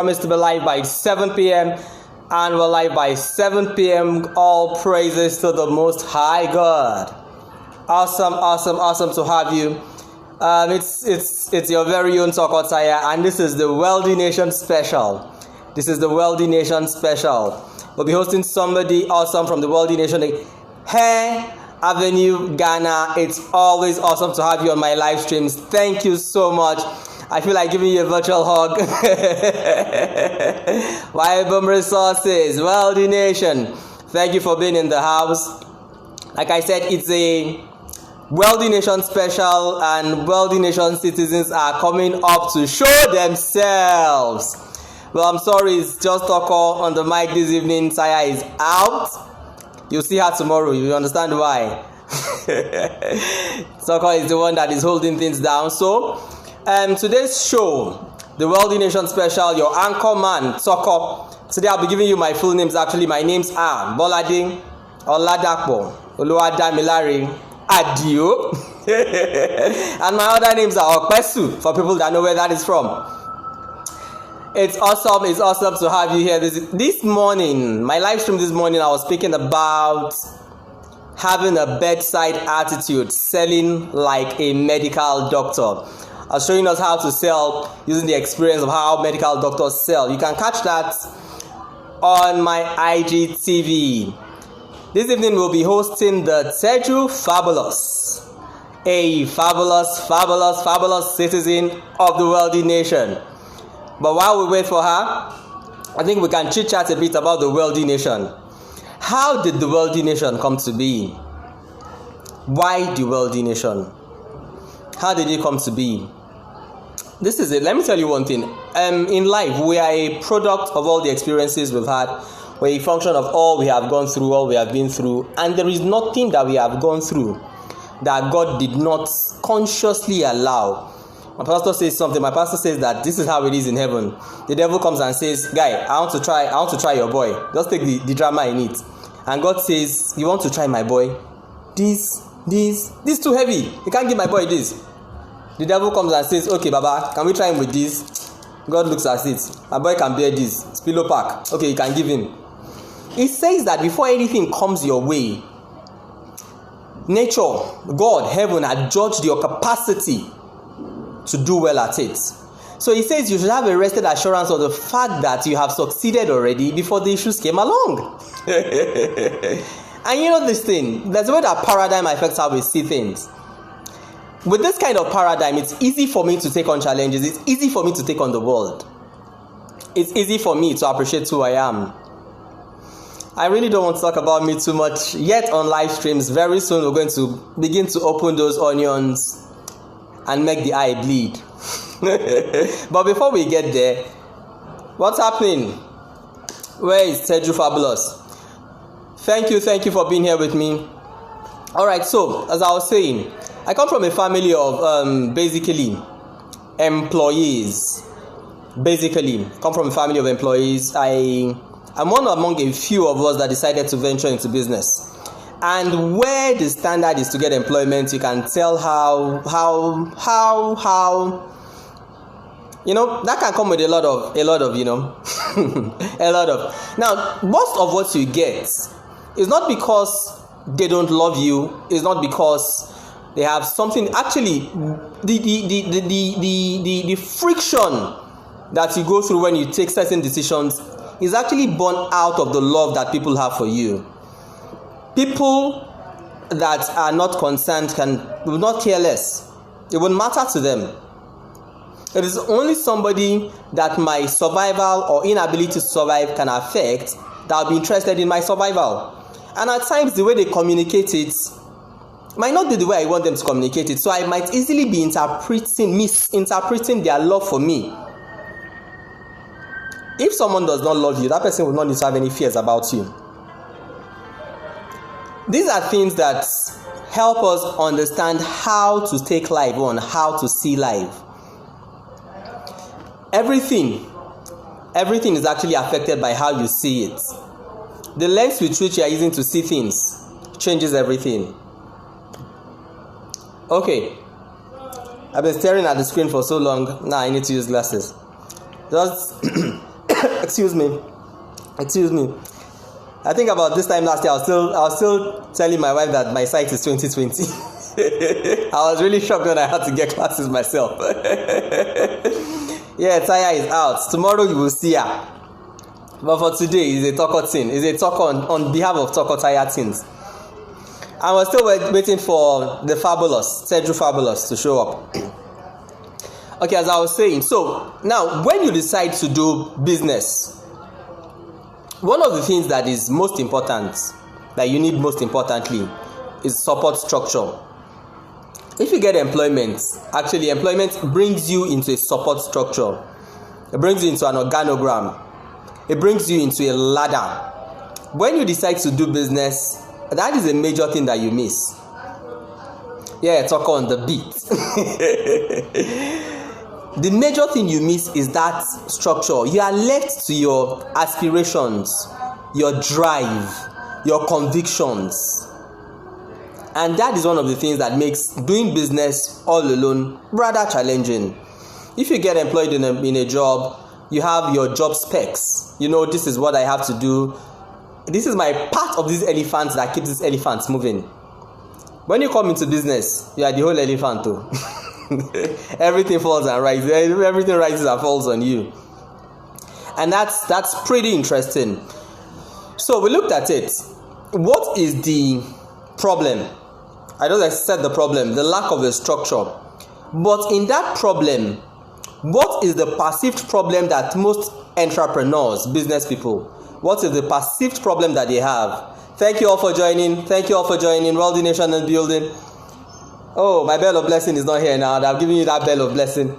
Promise to be live by 7 p.m. and we're live by 7 p.m. All praises to the Most High God. Awesome to have you. It's your very own Sokotaya, and this is the Wealthy Nation special. We'll be hosting somebody awesome from the Wealthy Nation. Hey, Avenue, Ghana. It's always awesome to have you on my live streams. Thank you so much. I feel like giving you a virtual hug. Viable Resources, Wealthy Nation. Thank you for being in the house. Like I said, it's a Wealthy Nation special, and Wealthy Nation citizens are coming up to show themselves. Well, I'm sorry, it's just Toko on the mic this evening. Saya is out. You'll see her tomorrow. You understand why. Toko is the one that is holding things down. So, today's show, the Wealthy Nation special, your anchor man, Toko. Today I'll be giving you my full names. Actually, my names are Bolading, Oladapo, Oluwadamilare, Adio, and my other names are Okpesu, for people that know where that is from. It's awesome to have you here. This morning, my live stream this morning, I was speaking about having a bedside attitude, selling like a medical doctor. I was showing us how to sell using the experience of how medical doctors sell. You can catch that on my IGTV. This evening we'll be hosting the Teju Fabulous, a fabulous citizen of the Wealthy Nation. But while we wait for her, I think we can chit-chat a bit about the Wealthy Nation. How did the Wealthy Nation come to be? Why the Wealthy Nation? How did it come to be? This is it. Let me tell you one thing. In life, we are a product of all the experiences we've had. We're a function of all we have gone through, all we have been through. And there is nothing that we have gone through that God did not consciously allow. My pastor says something. My pastor says that this is how it is in heaven. The devil comes and says, "Guy, I want to try your boy. Just take the drama in it." And God says, "You want to try my boy? This too heavy. You can't give my boy this." The devil comes and says, "Okay, Baba, can we try him with this?" God looks at it. "My boy can bear this. It's pillow pack. Okay, you can give him." It says that before anything comes your way, nature, God, heaven had judged your capacity to do well at it. So he says you should have a rested assurance of the fact that you have succeeded already before the issues came along. And you know this thing, there's a way that paradigm affects how we see things. With this kind of paradigm, it's easy for me to take on challenges. It's easy for me to take on the world. It's easy for me to appreciate who I am. I really don't want to talk about me too much yet on live streams. Very soon we're going to begin to open those onions and make the eye bleed. But before we get there, what's happening? Where is Teju Fabulous? Thank you for being here with me. Alright, so as I was saying, I come from a family of basically employees. I'm one among a few of us that decided to venture into business. And where the standard is to get employment, you can tell how that can come with a lot of a lot of. Now, most of what you get is not because they don't love you, it's not because they have something. Actually, the friction that you go through when you take certain decisions is actually born out of the love that people have for you. People that are not concerned will not care less. It won't matter to them. It is only somebody that my survival or inability to survive can affect that will be interested in my survival. And at times, the way they communicate it might not be the way I want them to communicate it. So I might easily be misinterpreting their love for me. If someone does not love you, that person will not need to have any fears about you. These are things that help us understand how to take life on, how to see life. Everything is actually affected by how you see it. The lens with which you are using to see things changes everything. Okay. I've been staring at the screen for so long. Now I need to use glasses. Just Excuse me. I think about this time last year, I was still telling my wife that my sight is 20/20. I was really shocked when I had to get glasses myself. Yeah, Taya is out. Tomorrow you will see her. But for today, it's a Toko thing. It's a Toko on behalf of Toko Taya things. And we're still waiting for the Fabulous, Teju Fabulous, to show up. Okay, as I was saying, so now when you decide to do business, one of the things that is most important, that you need most importantly, is support structure. If you get employment, actually employment brings you into a support structure. It brings you into an organogram. It brings you into a ladder. When you decide to do business, that is a major thing that you miss. Yeah, talk on the beat. The major thing you miss is that structure. You are left to your aspirations, your drive, your convictions. And that is one of the things that makes doing business all alone rather challenging. If you get employed in a job, you have your job specs. You know, this is what I have to do. This is my part of these elephants that keeps these elephants moving. When you come into business, you are the whole elephant too. Everything falls and rises. Everything rises and falls on you. And that's pretty interesting. So we looked at it. What is the problem? I know I said the problem, the lack of a structure. But in that problem, what is the perceived problem that most entrepreneurs, business people, what is the perceived problem that they have? Thank you all for joining. Wealthy Nation and building. Oh, my bell of blessing is not here now. I've given you that bell of blessing.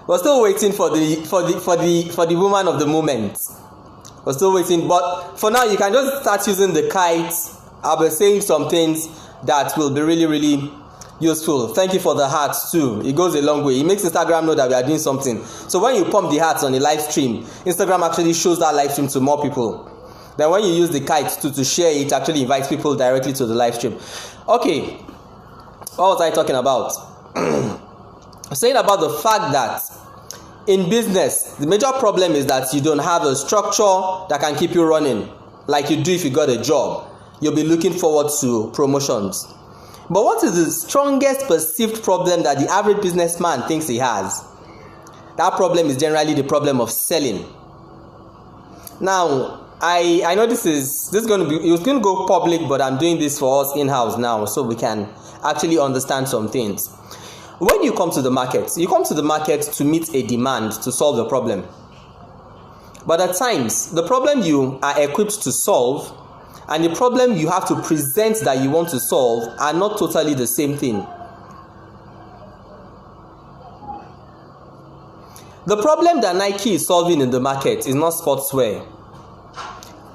We're still waiting for the woman of the moment. We're still waiting, but for now you can just start using the kite. I'll be saying some things that will be really, really useful. Thank you for the hearts too. It goes a long way. It makes Instagram know that we are doing something. So when you pump the hearts on the live stream, Instagram actually shows that live stream to more people. Then when you use the kite to share it, actually invites people directly to the live stream. Okay, what was I talking about? Saying about the fact that in business, the major problem is that you don't have a structure that can keep you running like you do if you got a job. You'll be looking forward to promotions. But what is the strongest perceived problem that the average businessman thinks he has? That problem is generally the problem of selling. Now, I know this is going to be, it was going to go public, but I'm doing this for us in-house now so we can actually understand some things. When you come to the market to meet a demand to solve the problem. But at times, the problem you are equipped to solve and the problem you have to present that you want to solve are not totally the same thing. The problem that Nike is solving in the market is not sportswear.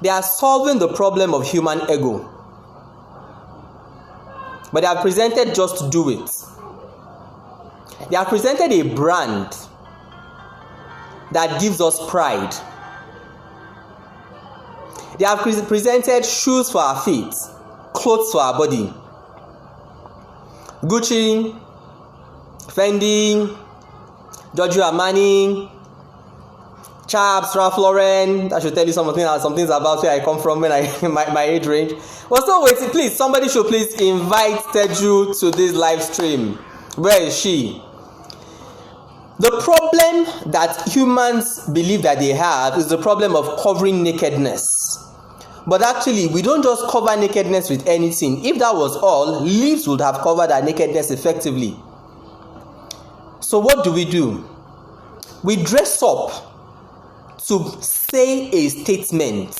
They are solving the problem of human ego. But they are presented just to do it. They are presented a brand that gives us pride. They have presented shoes for our feet, clothes for our body. Gucci, Fendi, Giorgio Armani, Chaps, Ralph Lauren. I should tell you some things about where I come from when my age range. We're still waiting. Please, somebody should please invite Teju to this live stream. Where is she? The problem that humans believe that they have is the problem of covering nakedness. But actually, we don't just cover nakedness with anything. If that was all, leaves would have covered our nakedness effectively. So what do? We dress up to say a statement.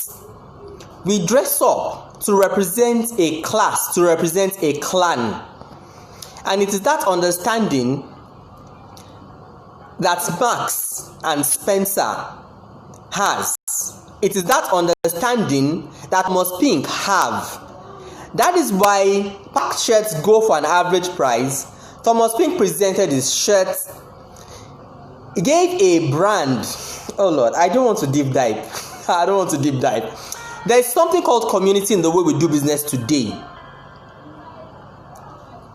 We dress up to represent a class, to represent a clan. And it is that understanding that Marks and Spencer has. It is that understanding that Thomas Pink have. That is why packed shirts go for an average price. Thomas Pink presented his shirt. He gave a brand. Oh Lord, I don't want to deep dive. There is something called community in the way we do business today.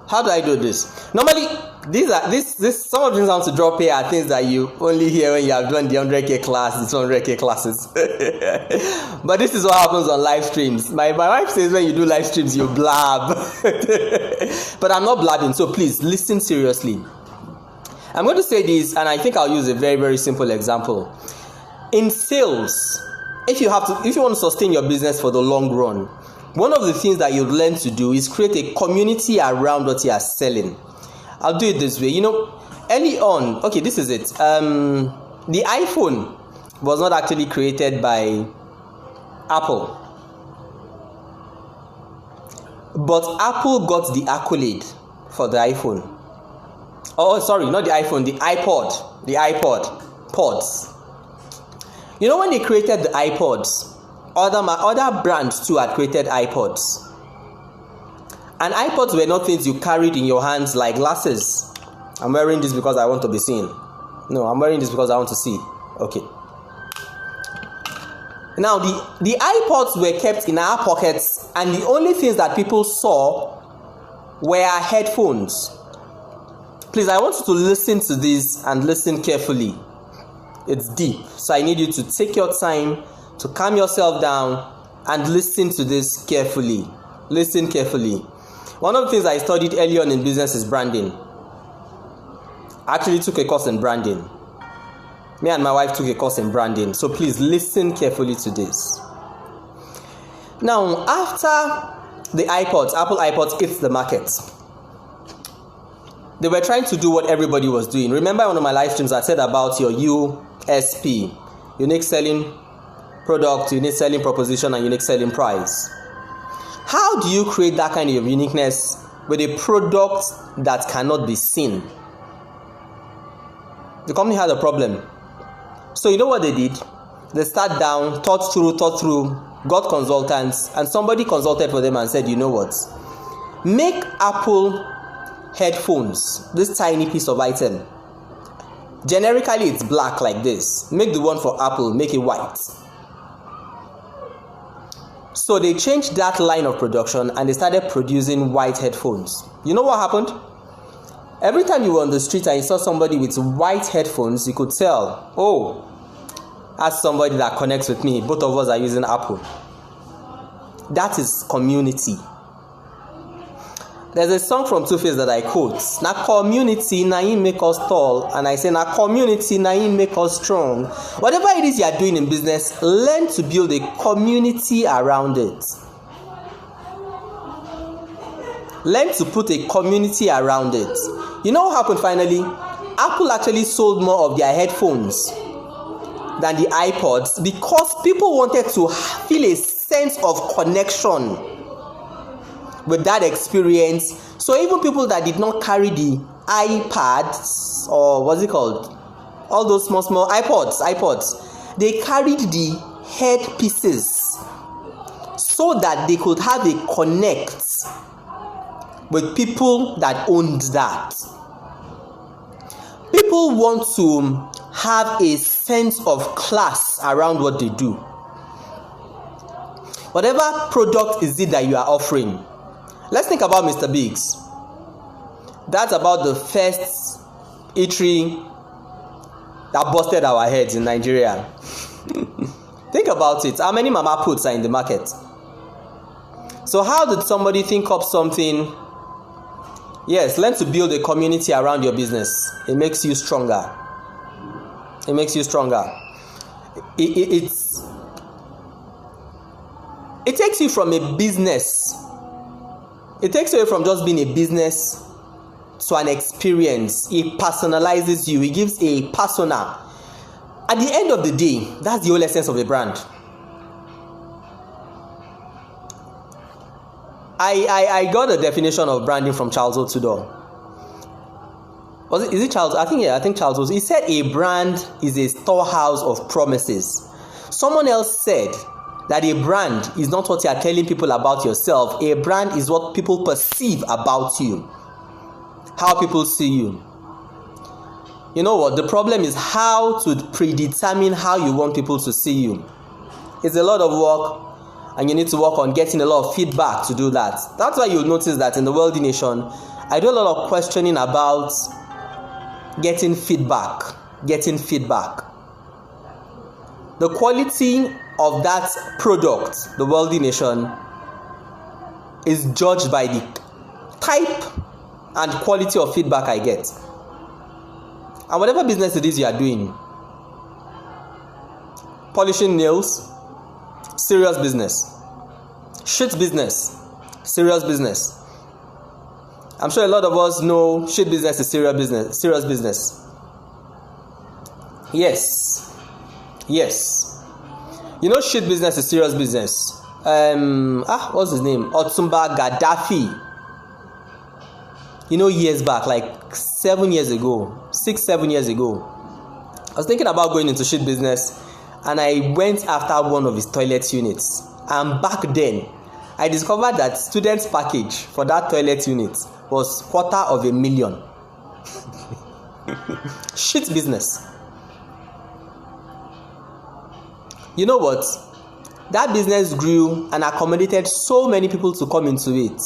How do I do this? Normally, Some of these sounds to drop here are things that you only hear when you have done the 100k class, the 200k classes. But this is what happens on live streams. My wife says when you do live streams, you blab. But I'm not blabbing, so please listen seriously. I'm going to say this, and I think I'll use a very, very simple example. In sales, if you want to sustain your business for the long run, one of the things that you learn to do is create a community around what you are selling. I'll do it this way. Early on, okay, this is it. The iPhone was not actually created by Apple, but Apple got the accolade for the iPhone. Oh, sorry, not the iPhone, the iPod pods. When they created the iPods, other brands too had created iPods. And iPods were not things you carried in your hands like glasses. I'm wearing this because I want to be seen. No, I'm wearing this because I want to see. Okay. Now, the iPods were kept in our pockets, and the only things that people saw were headphones. Please, I want you to listen to this and listen carefully. It's deep. So I need you to take your time to calm yourself down and listen to this carefully. Listen carefully. One of the things I studied early on in business is branding. I actually took a course in branding. Me and my wife took a course in branding. So please listen carefully to this. Now, after the iPods, Apple iPods hit the market, they were trying to do what everybody was doing. Remember one of my live streams I said about your USP, unique selling product, unique selling proposition, and unique selling price. How do you create that kind of uniqueness with a product that cannot be seen? The company had a problem. So you know what they did? They sat down, thought through, got consultants, and somebody consulted for them and said, you know what? Make Apple headphones, this tiny piece of item. Generically, it's black like this. Make the one for Apple, make it white. So they changed that line of production and they started producing white headphones. You know what happened? Every time you were on the street and you saw somebody with white headphones, you could tell, oh, that's somebody that connects with me. Both of us are using Apple. That is community. There's a song from Two Face that I quote. Na community, na im make us tall. And I say, na community, na im make us strong. Whatever it is you are doing in business, learn to build a community around it. Learn to put a community around it. You know what happened finally? Apple actually sold more of their headphones than the iPods because people wanted to feel a sense of connection with that experience. So even people that did not carry the iPads, or what's it called? All those small iPods, they carried the headpieces so that they could have a connect with people that owned that. People want to have a sense of class around what they do. Whatever product is it that you are offering. Let's think about Mr. Biggs. That's about the first eatery that busted our heads in Nigeria. Think about it. How many mama puts are in the market? So how did somebody think up something? Yes, learn to build a community around your business. It makes you stronger. It makes you stronger. It takes you from a business. It takes away from just being a business to an experience. It personalizes you. It gives a persona. At the end of the day, that's the whole essence of a brand. I got a definition of branding from Charles Otudor. Is it Charles? I think Charles was. He said a brand is a storehouse of promises. Someone else said that a brand is not what you are telling people about yourself. A brand is what people perceive about you. How people see you. You know what? The problem is how to predetermine how you want people to see you. It's a lot of work. And you need to work on getting a lot of feedback to do that. That's why you'll notice that in the Wealthy Nation, I do a lot of questioning about getting feedback. The quality of that product, the Wealthy Nation, is judged by the type and quality of feedback I get. And whatever business it is you are doing, polishing nails, serious business. Shit business, serious business. I'm sure a lot of us know shit business is serious business. Yes. You know shit business is serious business. What's his name? Otumba Gaddafi. You know, years back, like 7 years ago, 6-7 years ago, I was thinking about going into shit business, and I went after one of his toilet units. And back then, I discovered that student's package for that toilet unit was $250,000. Shit business. You know what? That business grew and accommodated so many people to come into it.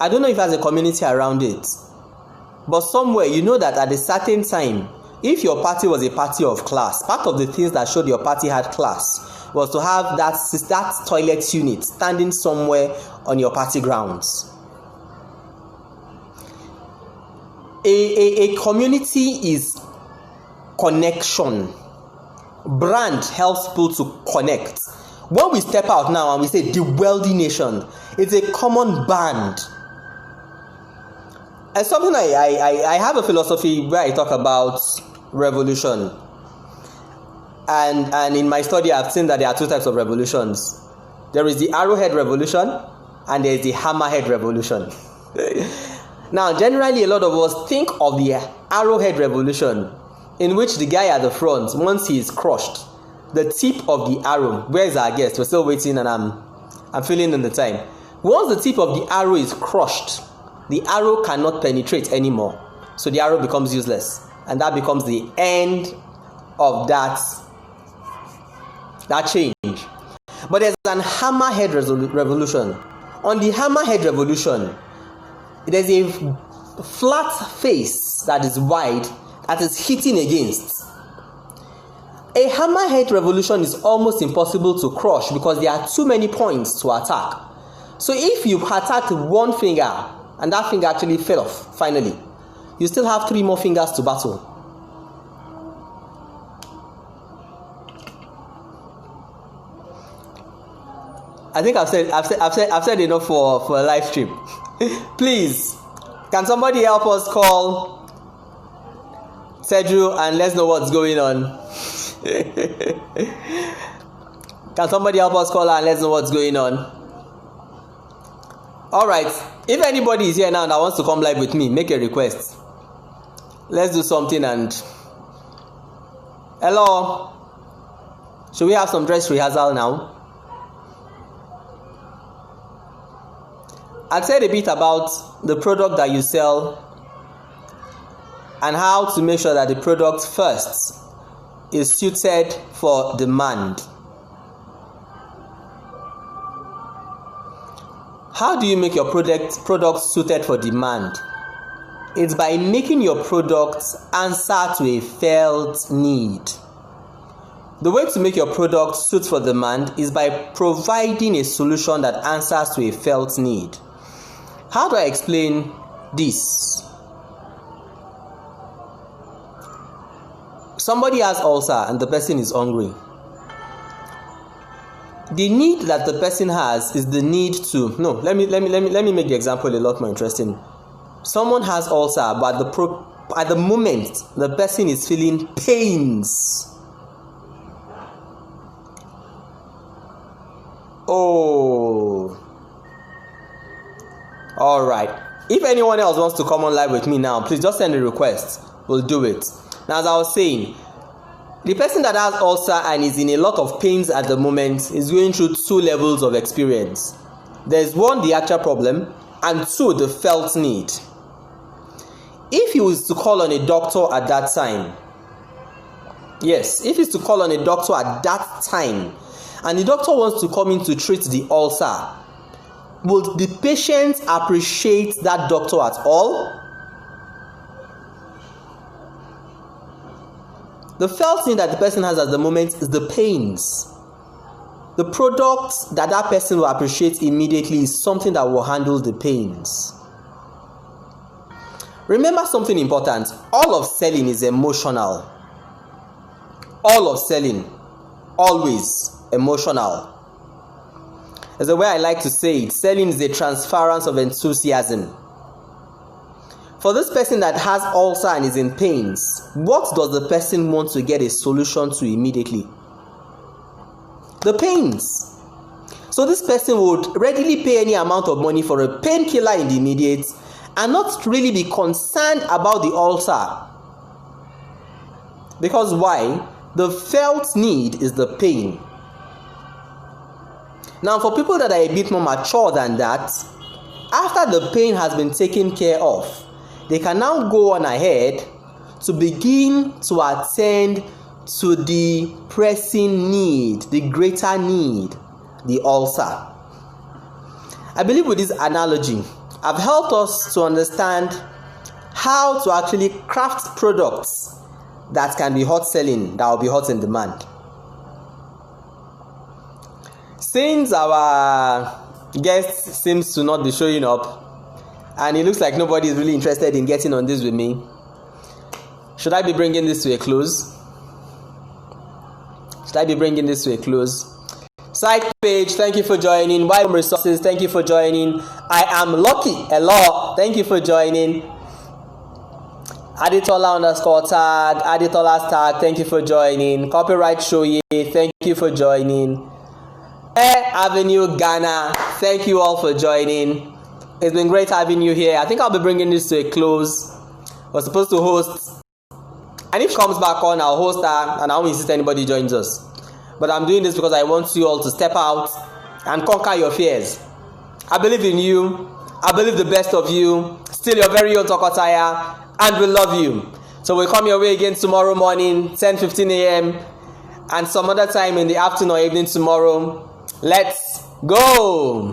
I don't know if there's a community around it, but somewhere you know that at a certain time, if your party was a party of class, part of the things that showed your party had class was to have that toilet unit standing somewhere on your party grounds. A community is connection. Brand helps people to connect. When we step out now and we say the Wealthy Nation, it's a common band. And something I have a philosophy where I talk about revolution. And in my study, I've seen that there are two types of revolutions. There is the arrowhead revolution and there is the hammerhead revolution. Now, generally, a lot of us think of the arrowhead revolution, in which the guy at the front, once he is crushed, the tip of the arrow, where's our guest? We're still waiting and I'm filling in the time. Once the tip of the arrow is crushed, the arrow cannot penetrate anymore. So the arrow becomes useless. And that becomes the end of that change. But there's an hammerhead revolution. On the hammerhead revolution, there's a flat face that is wide that is hitting against. A hammerhead revolution is almost impossible to crush because there are too many points to attack. So if you attacked one finger and that finger actually fell off finally, you still have 3 more fingers to battle. I think I've said enough for a live stream. Please, can somebody help us call Sergio and let's know what's going on? Can somebody help us call her and let's know what's going on? Alright, if anybody is here now that wants to come live with me, make a request. Let's do something. And hello, should we have some dress rehearsal now? I said a bit about the product that you sell and how to make sure that the product first is suited for demand. How do you make your product suited for demand? It's by making your product answer to a felt need. The way to make your product suit for demand is by providing a solution that answers to a felt need. How do I explain this? Somebody has ulcer and the person is hungry. The need that the person has is the need to let me make the example a lot more interesting. Someone has ulcer, but at the moment the person is feeling pains. Oh, all right. If anyone else wants to come on live with me now, please just send a request. We'll do it. Now, as I was saying, the person that has ulcer and is in a lot of pains at the moment is going through 2 levels of experience. There's 1, the actual problem, and 2, the felt need. If he was to call on a doctor at that time, and the doctor wants to come in to treat the ulcer, would the patient appreciate that doctor at all? The felt need that the person has at the moment is the pains. The product that that person will appreciate immediately is something that will handle the pains. Remember something important. All of selling is emotional. All of selling, always emotional. As the way I like to say it, selling is a transference of enthusiasm. For this person that has ulcer and is in pains, what does the person want to get a solution to immediately? The pains. So this person would readily pay any amount of money for a painkiller in the immediate and not really be concerned about the ulcer. Because why? The felt need is the pain. Now, for people that are a bit more mature than that, after the pain has been taken care of, they can now go on ahead to begin to attend to the pressing need, the greater need, the ulcer. I believe with this analogy, I've helped us to understand how to actually craft products that can be hot selling, that will be hot in demand. Since our guest seems to not be showing up, and it looks like nobody is really interested in getting on this with me, should I be bringing this to a close? Side page, thank you for joining. Why Resources, thank you for joining. I am Lucky Elo, thank you for joining. Aditola _tag, Aditola's tag, thank you for joining. Copyright Shoye, thank you for joining. Air Avenue Ghana, thank you all for joining. It's been great having you here. I think I'll be bringing this to a close. We're supposed to host, and if she comes back on, I'll host her, and I won't insist anybody joins us. But I'm doing this because I want you all to step out and conquer your fears. I believe in you. I believe the best of you. Still your very own Tokotaya, and we love you. So we'll come your way again tomorrow morning, 10:15 a.m. and some other time in the afternoon or evening tomorrow. Let's go.